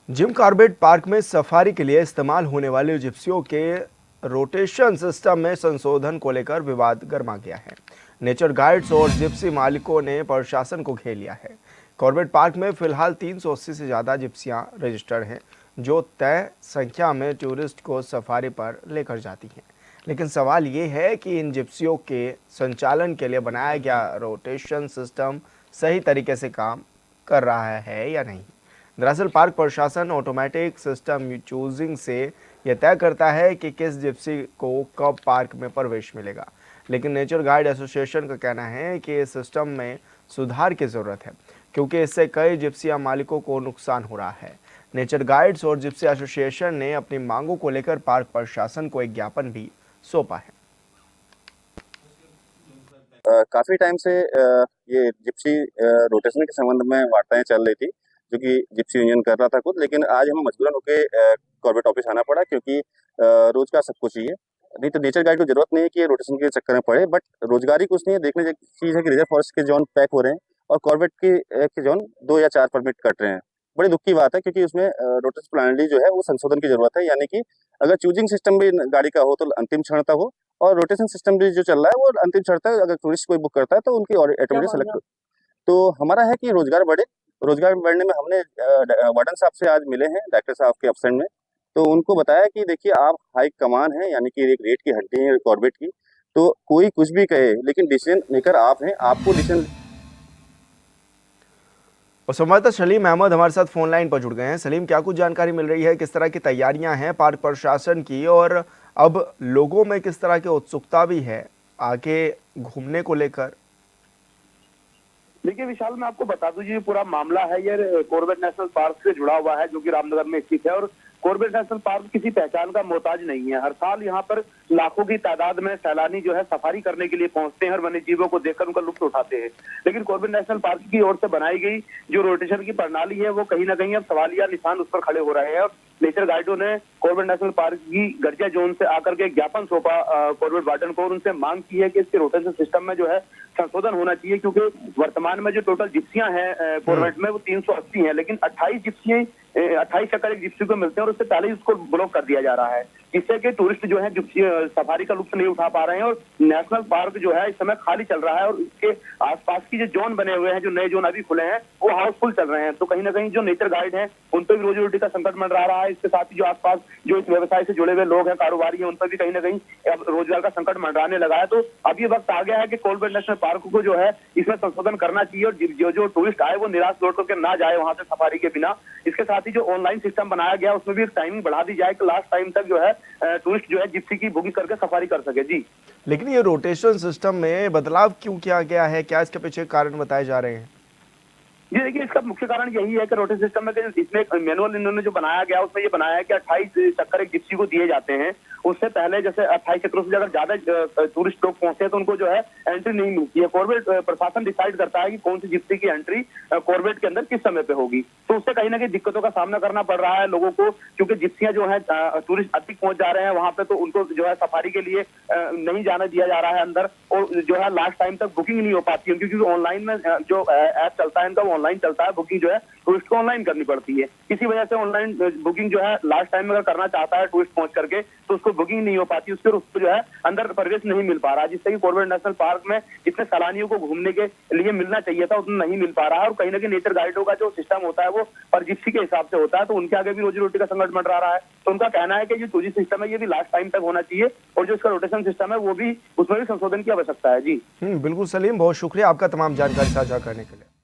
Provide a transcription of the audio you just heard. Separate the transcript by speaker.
Speaker 1: Jim Corbett park में safari के लिए इस्तेमाल होने वाले जिप्सियों के रोटेशन सिस्टम में संशोधन को लेकर विवाद गर्मा गया है। नेचर गाइड्स और जिप्सी मालिकों ने प्रशासन को घेर लिया है। कॉर्बेट पार्क में फिलहाल 380 से ज़्यादा जिप्सियां रजिस्टर्ड हैं, जो तय संख्या में टूरिस्ट को सफारी पर लेकर जाती हैं। लेकिन सवाल ये है कि इन जिप्सियों के संचालन के लिए बनाया गया रोटेशन सिस्टम सही तरीके से काम कर रहा है या नहीं। दरअसल पार्क प्रशासन ऑटोमेटिक सिस्टम चूजिंग से यह तय करता है कि किस जिप्सी को कब पार्क में प्रवेश मिलेगा। लेकिन नेचर गाइड एसोसिएशन का कहना है कि इस सिस्टम में सुधार की ज़रूरत है, क्योंकि इससे कई जिप्सिया मालिकों को नुकसान हो रहा है। नेचर गाइड्स और जिप्सी एसोसिएशन ने अपनी मांगों को लेकर पार्क प्रशासन को एक ज्ञापन भी सौंपा है।
Speaker 2: काफ़ी टाइम से ये जिप्सी रोटेशन के संबंध में वार्ताएँ चल रही थी, जो कि जिप्सी यूनियन कर रहा था खुद। लेकिन आज हमें मजबूरन होके कॉर्बेट ऑफिस आना पड़ा, क्योंकि रोज़गार सबको चाहिए। नहीं तो नेचर गाइड को ज़रूरत नहीं है कि ये रोटेशन के चक्कर में पड़े, बट रोज़गार ही कुछ नहीं है। देखने की चीज़ है कि रिजर्व फॉरेस्ट के ज़ोन पैक हो रहे हैं और कॉर्बेट के ज़ोन 2 या 4 परमिट कट रहे हैं। बड़ी दुःख की बात है, क्योंकि उसमें रोटेशन प्रणाली जो है वो संशोधन की ज़रूरत है। यानी कि अगर चूजिंग सिस्टम भी गाड़ी का हो तो अंतिम क्षण तक हो, और रोटेशन सिस्टम भी जो चल रहा है वो अंतिम क्षण तक अगर टूरिस्ट कोई बुक करता है तो उनकी ऑटोमेटिक सेलेक्ट हो। तो हमारा है कि रोजगार बढ़े। रोजगार बढ़ने में हमने वार्डन साहब से आज मिले हैं, डायरेक्टर साहब के एब्सेंट में। तो उनको बताया कि देखिए, आप हाई कमान हैं, यानी कि एक रेट की हड्डी है कॉर्बेट की। तो कोई कुछ भी कहे, लेकिन डिसीजन मेकर आप हैं, आपको डिसीजन।
Speaker 1: और संवाददाता सलीम अहमद हमारे साथ फोन लाइन पर जुड़ गए हैं। सलीम, क्या कुछ जानकारी मिल रही है, किस तरह की तैयारियां हैं पार्क प्रशासन की, और अब लोगों में किस तरह की उत्सुकता भी है आगे घूमने को लेकर?
Speaker 3: देखिए विशाल, मैं आपको बता दूं, ये पूरा मामला है ये कॉर्बेट नेशनल पार्क से जुड़ा हुआ है, जो कि रामनगर में स्थित है। और कॉर्बेट नेशनल पार्क किसी पहचान का मोहताज नहीं है। हर साल यहाँ पर लाखों की तादाद में सैलानी जो है सफारी करने के लिए पहुंचते हैं और वन्य जीवों को देखकर उनका लुत्फ उठाते हैं। लेकिन कॉर्बेट नेशनल पार्क की ओर से बनाई गई जो रोटेशन की प्रणाली है, वो कहीं ना कहीं अब सवालिया निशान उस पर खड़े हो रहे हैं। और नेचर गाइडों ने कॉर्बेट नेशनल पार्क की गर्जिया जोन से आकर के ज्ञापन सौंपा कॉर्बेट वार्डन को, और उनसे मांग की है कि इसके रोटेशन सिस्टम में जो है संशोधन होना चाहिए, क्योंकि वर्तमान में जो टोटल जिप्सियां हैं कॉर्बेट में वो 380 हैं, लेकिन 28 चक्कर एक जिप्सी को मिलते हैं और उससे पहले ही उसको ब्लॉक कर दिया जा रहा है, जिससे कि टूरिस्ट जो है जिप्सी सफारी का लुत्फ नहीं उठा पा रहे हैं। और नेशनल पार्क जो है इस समय खाली चल रहा है, और इसके आसपास की जो जोन बने हुए हैं, जो नए जोन अभी खुले हैं, वो हाउसफुल चल रहे हैं। तो कहीं ना कहीं जो नेचर गाइड है उन पर भी रोजी रोटी का संकट मंडरा रहा है। इसके साथ ही जो आसपास जो इस व्यवसाय से जुड़े हुए लोग हैं, कारोबारी हैं, उन पर भी कहीं ना कहीं अब रोजगार का संकट मंडराने लगा है। तो अब ये वक्त आ गया है कि कॉर्बेट नेशनल पार्क को जो है इसमें संशोधन करना चाहिए, और जो टूरिस्ट आए वो निराश लौट करके ना जाए वहां से सफारी के बिना। इसके साथ ही जो ऑनलाइन सिस्टम बनाया गया उसमें भी टाइमिंग बढ़ा दी जाए कि लास्ट टाइम तक जो है टूरिस्ट जो है जिप्सी की बुकिंग करके सफारी कर सके। जी,
Speaker 1: लेकिन ये रोटेशन सिस्टम में बदलाव क्यों किया गया है, क्या इसके पीछे कारण बताए जा रहे हैं?
Speaker 3: जी देखिए, इसका मुख्य कारण यही है कि रोटेशन सिस्टम में इसमें मैनुअल इन्होंने जो बनाया गया उसमें ये बनाया है कि 28 चक्कर एक जिप्सी को दिए जाते हैं। उससे पहले जैसे 28 चक्करों से अगर ज्यादा टूरिस्ट लोग पहुंचते हैं तो उनको जो है एंट्री नहीं मिलती है। कॉर्बेट प्रशासन डिसाइड करता है कि कौन सी जिप्सी की एंट्री कॉर्बेट के अंदर किस समय पे होगी। तो उससे कहीं ना कहीं दिक्कतों का सामना करना पड़ रहा है लोगों को, क्योंकि जिप्सियां जो है टूरिस्ट अधिक पहुंच जा रहे हैं वहां पे, तो उनको जो है सफारी के लिए नहीं जाने दिया जा रहा है अंदर, और जो है लास्ट टाइम तक बुकिंग नहीं हो पाती है, क्योंकि ऑनलाइन में जो ऐप चलता है इनका वो ऑनलाइन चलता है। बुकिंग जो है टूरिस्ट को ऑनलाइन करनी पड़ती है। इसी वजह से ऑनलाइन बुकिंग जो है लास्ट टाइम में अगर करना चाहता है टूरिस्ट पहुंच करके तो उसको बुकिंग नहीं हो पाती, उसको जो है अंदर प्रवेश नहीं मिल पा रहा, जिससे कि कॉर्बेट नेशनल पार्क में जितने सैलानियों को घूमने के लिए मिलना चाहिए था उतना नहीं मिल पा रहा है। और कहीं ना कहीं नेचर गाइडों का जो सिस्टम होता है वो पर जिप्सी के हिसाब से होता है, तो उनके आगे भी रोजी रोटी का संकट मंडरा रहा है। तो उनका कहना है कि जो टूरिस्ट सिस्टम है ये भी लास्ट टाइम तक होना चाहिए, और जो इसका रोटेशन सिस्टम है वो भी, उसमें भी संशोधन की आवश्यकता है। जी
Speaker 1: बिल्कुल सलीम, बहुत शुक्रिया आपका तमाम जानकारी साझा करने के लिए।